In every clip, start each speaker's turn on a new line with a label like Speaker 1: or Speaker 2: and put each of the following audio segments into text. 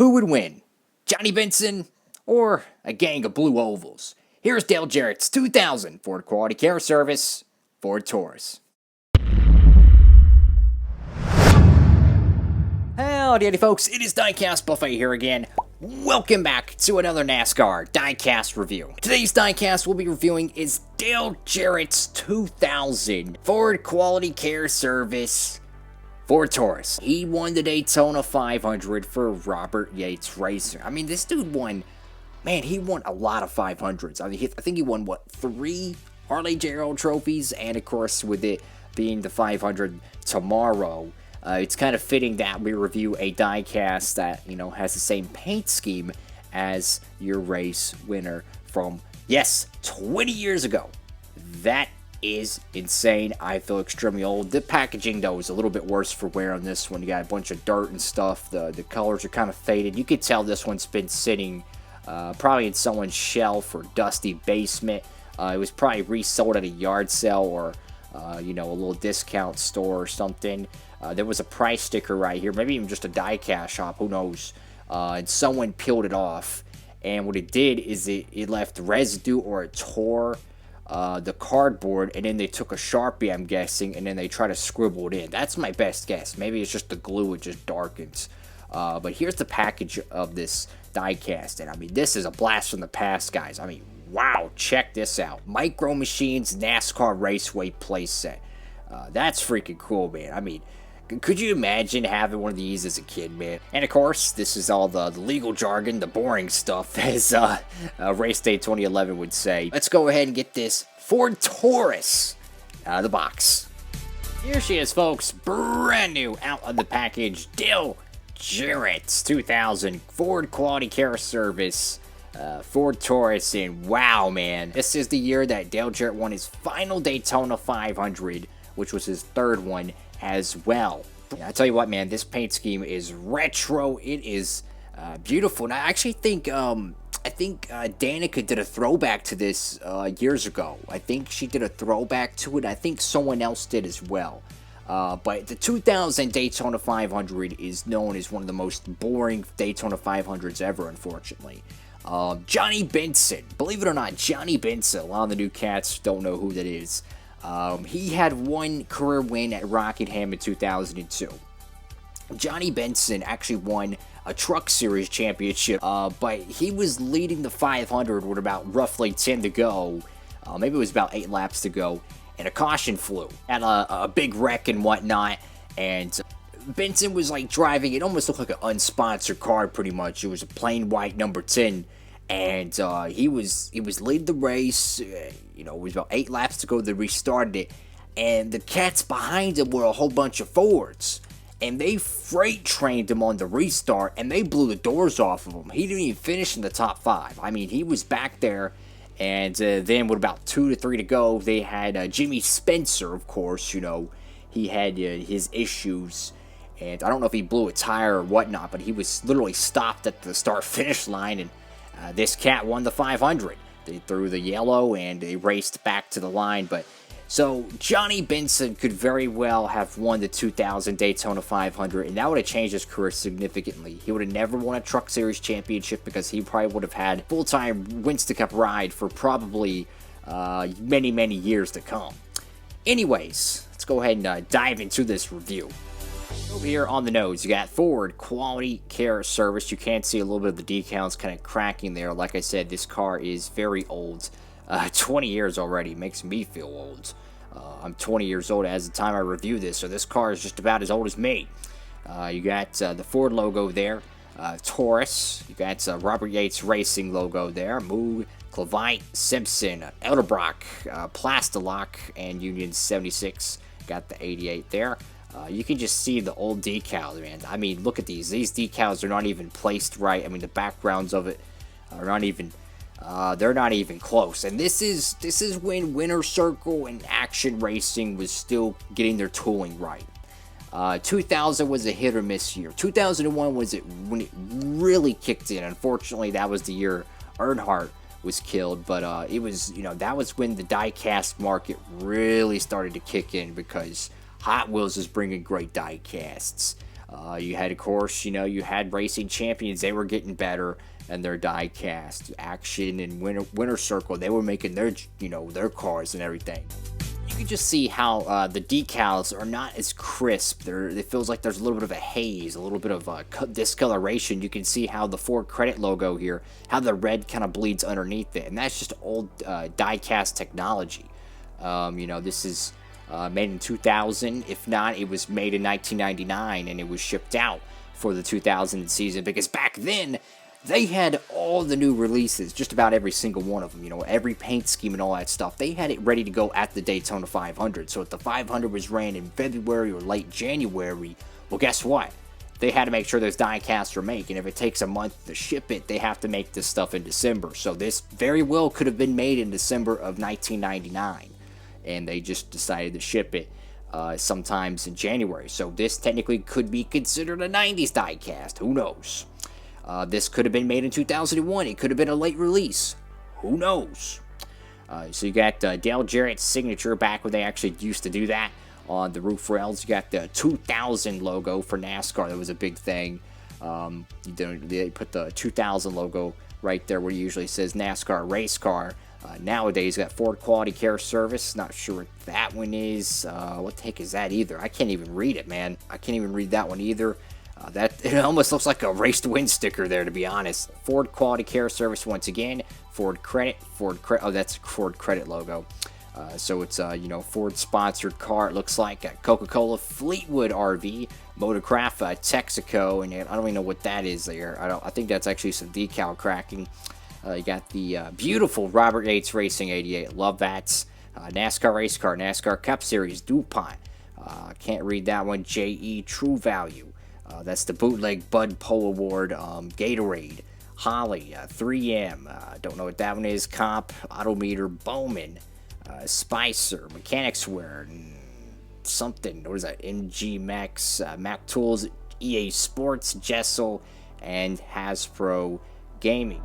Speaker 1: Who would win? Johnny Benson or a gang of blue ovals? Here's Dale Jarrett's 2000 Ford Quality Care Service Ford Taurus. Howdy folks, it is Diecastbuffet here again. Welcome back to another NASCAR Diecast review. Today's Diecast we'll be reviewing is Dale Jarrett's 2000 Ford Quality Care Service Ford Taurus. He won the Daytona 500 for Robert Yates Racing. I mean, this dude won, man, he won a lot of 500s. I mean, I think he won, what, 3 Harley Jarrell trophies? And, of course, with it being the 500 tomorrow, it's kind of fitting that we review a diecast that, you know, has the same paint scheme as your race winner from, yes, 20 years ago. That is insane. I feel extremely old. The packaging, though, is a little bit worse for wear on this one. You got a bunch of dirt and stuff. The colors are kind of faded. You could tell this one's been sitting probably in someone's shelf or dusty basement. It was probably resold at a yard sale or, you know, a little discount store or something. There was a price sticker right here, maybe even just a diecast shop, who knows. And someone peeled it off. And what it did is it left residue, or it tore the cardboard, and then they took a Sharpie, I'm guessing, and then they try to scribble it in. That's my best guess. Maybe it's just the glue, it just darkens. But here's the package of this diecast, and I mean, this is a blast from the past, guys. I mean, wow, check this out. Micro Machines NASCAR Raceway playset. That's freaking cool, man. I mean, could you imagine having one of these as a kid, man? And of course, this is all the legal jargon, the boring stuff, as Race Day 2011 would say. Let's go ahead and get this Ford Taurus out of the box. Here she is, folks, brand new out of the package. Dale Jarrett's 2000 Ford Quality Care Service Ford Taurus, and wow, man, this is the year that Dale Jarrett won his final Daytona 500, which was his third one as well. Yeah, I tell you what, man, this paint scheme is retro. It is beautiful, and I actually think Danica did a throwback to this years ago. I think she did a throwback to it. I think someone else did as well. But the 2000 Daytona 500 is known as one of the most boring Daytona 500s ever, unfortunately. Johnny Benson, believe it or not, Johnny Benson. A lot of the new cats don't know who that is. He had one career win at Rockingham in 2002. Johnny Benson actually won a Truck Series championship, but he was leading the 500 with about roughly 10 to go. Maybe it was about 8 laps to go, and a caution flew. Had a big wreck and whatnot, and Benson was like driving. It almost looked like an unsponsored car, pretty much. It was a plain white number 10. And he was leading the race. You know, it was about 8 laps to go. They restarted it, and the cats behind him were a whole bunch of Fords, and they freight trained him on the restart, and they blew the doors off of him. He didn't even finish in the top 5. I mean, he was back there, and then with about 2 to 3 to go, they had Jimmy Spencer, of course. You know, he had his issues, and I don't know if he blew a tire or whatnot, but he was literally stopped at the start-finish line, and this cat won the 500. They threw the yellow and they raced back to the line. But so Johnny Benson could very well have won the 2000 Daytona 500, and that would have changed his career significantly. He would have never won a Truck Series championship because he probably would have had full-time Winston Cup ride for probably many, many years to come. Anyways, let's go ahead and dive into this review. Over here on the nose, you got Ford Quality Care Service. You can see a little bit of the decals kind of cracking there. Like I said, this car is very old. 20 years already. Makes me feel old. I'm 20 years old as the time I review this, so this car is just about as old as me. You got the Ford logo there. Taurus. You got Robert Yates Racing logo there. Moog, Clevite, Simpson, Elderbrock, Plastalock, and Union 76. Got the 88 there. You can just see the old decals, man. I mean, look at these. These decals are not even placed right. I mean, the backgrounds of it are not even, they're not even close. And this is when Winter Circle and Action Racing was still getting their tooling right. 2000 was a hit or miss year. 2001 was when it really kicked in. Unfortunately, that was the year Earnhardt was killed. But it was, you know, that was when the diecast market really started to kick in because Hot Wheels is bringing great diecasts. You had, of course, you had Racing Champions. They were getting better, and their diecast. Action and Winter Circle, they were making their, their cars and everything. You can just see how the decals are not as crisp. It feels like there's a little bit of a haze, a little bit of discoloration. You can see how the Ford credit logo here, how the red kind of bleeds underneath it, and that's just old diecast technology. This is made in 2000. If not, it was made in 1999, and it was shipped out for the 2000 season, because back then they had all the new releases, just about every single one of them, every paint scheme and all that stuff. They had it ready to go at the Daytona 500. So if the 500 was ran in February or late January, well, guess what? They had to make sure those diecasts are made, and if it takes a month to ship it, they have to make this stuff in December. So this very well could have been made in December of 1999, and they just decided to ship it sometimes in January. So this technically could be considered a 90s diecast. Who knows? This could have been made in 2001. It could have been a late release. Who knows? So you got Dale Jarrett's signature back when they actually used to do that on the roof rails. You got the 2000 logo for NASCAR. That was a big thing. They put the 2000 logo right there where it usually says NASCAR race car. Nowadays, you got Ford Quality Care Service. Not sure what that one is. What the heck is that either? I can't even read it, man. I can't even read that one either. It almost looks like a race to win sticker there, to be honest. Ford Quality Care Service once again. Ford Credit. Oh, that's Ford Credit logo. So it's Ford sponsored car. It looks like Coca-Cola Fleetwood RV, Motorcraft Texaco, and I don't even know what that is there. I think that's actually some decal cracking. You got the beautiful Robert Yates Racing 88. Love that. NASCAR race car, NASCAR Cup Series DuPont. Can't read that one. JE True Value. That's the bootleg Bud Poe Award. Gatorade, Holly, 3M. Don't know what that one is. Comp, Autometer, Bowman, Spicer, Mechanics Wear, something. What is that? MG Max, Mac Tools, EA Sports, Jessel, and Hasbro Gaming.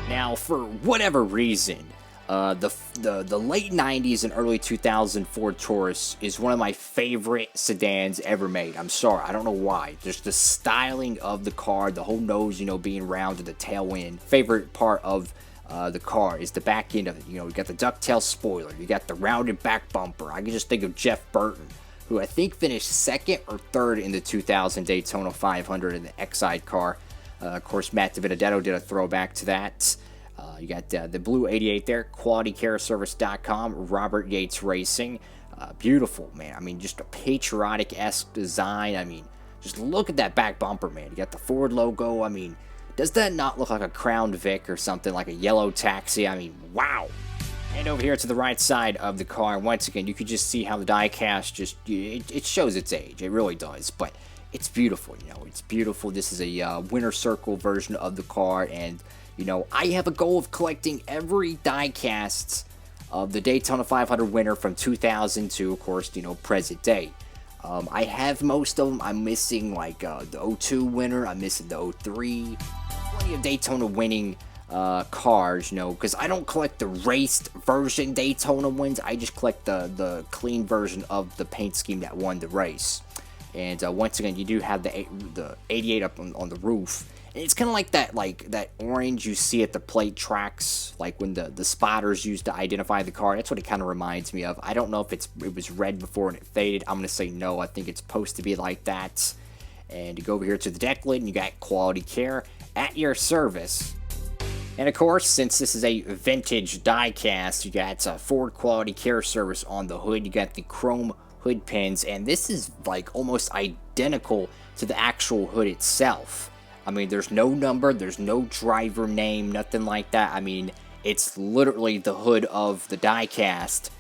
Speaker 1: Now, for whatever reason, the late 90s and early 2000 Ford Taurus is one of my favorite sedans ever made. I'm sorry, I don't know why. Just the styling of the car, the whole nose, being round to the tail end. Favorite part of the car is the back end of it. You got the ducktail spoiler, you got the rounded back bumper. I can just think of Jeff Burton, who I think finished second or third in the 2000 Daytona 500 in the Exide car. Of course, Matt DiBenedetto did a throwback to that. You got the blue 88 there, qualitycareservice.com, Robert Yates Racing. Beautiful, man. I mean, just a patriotic-esque design. I mean, just look at that back bumper, man. You got the Ford logo. I mean, does that not look like a Crown Vic or something, like a yellow taxi? I mean, wow. And over here to the right side of the car, once again, you could just see how the diecast it shows its age. It really does, but it's beautiful, it's beautiful. This is a Winter Circle version of the car, and I have a goal of collecting every diecast of the Daytona 500 winner from 2000 to, of course, present day. I have most of them. I'm missing like the 02 winner. I'm missing the 03. Plenty of Daytona winning cars, because I don't collect the raced version Daytona ones. I just collect the clean version of the paint scheme that won the race. And once again, you do have the 88 up on the roof. And it's kind of like that orange you see at the plate tracks, like when the spotters used to identify the car. That's what it kind of reminds me of. I don't know if it was red before and it faded. I'm going to say no. I think it's supposed to be like that. And you go over here to the deck lid, and you got quality care at your service. And of course, since this is a vintage diecast, you got Ford Quality Care Service on the hood. You got the chrome hood pins, and this is like almost identical to the actual hood itself. I mean, there's no number, there's no driver name, nothing like that. I mean, it's literally the hood of the diecast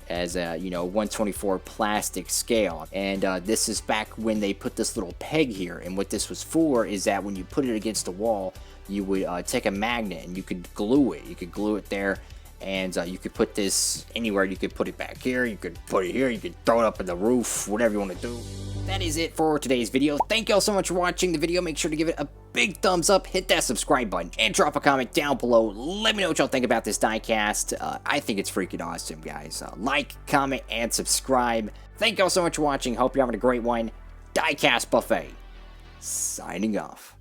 Speaker 1: as a 1/24 plastic scale. And this is back when they put this little peg here, and what this was for is that when you put it against the wall, you would take a magnet and you could glue it. You could glue it there, and you could put this anywhere. You could put it back here, you could put it here, you could throw it up in the roof, whatever you want to do. That is it for today's video. Thank y'all so much for watching the video. Make sure to give it a big thumbs up, hit that subscribe button, and drop a comment down below. Let me know what y'all think about this diecast. I think it's freaking awesome, guys. Like, comment, and subscribe. Thank y'all so much for watching. Hope you're having a great one. Diecastbuffet, signing off.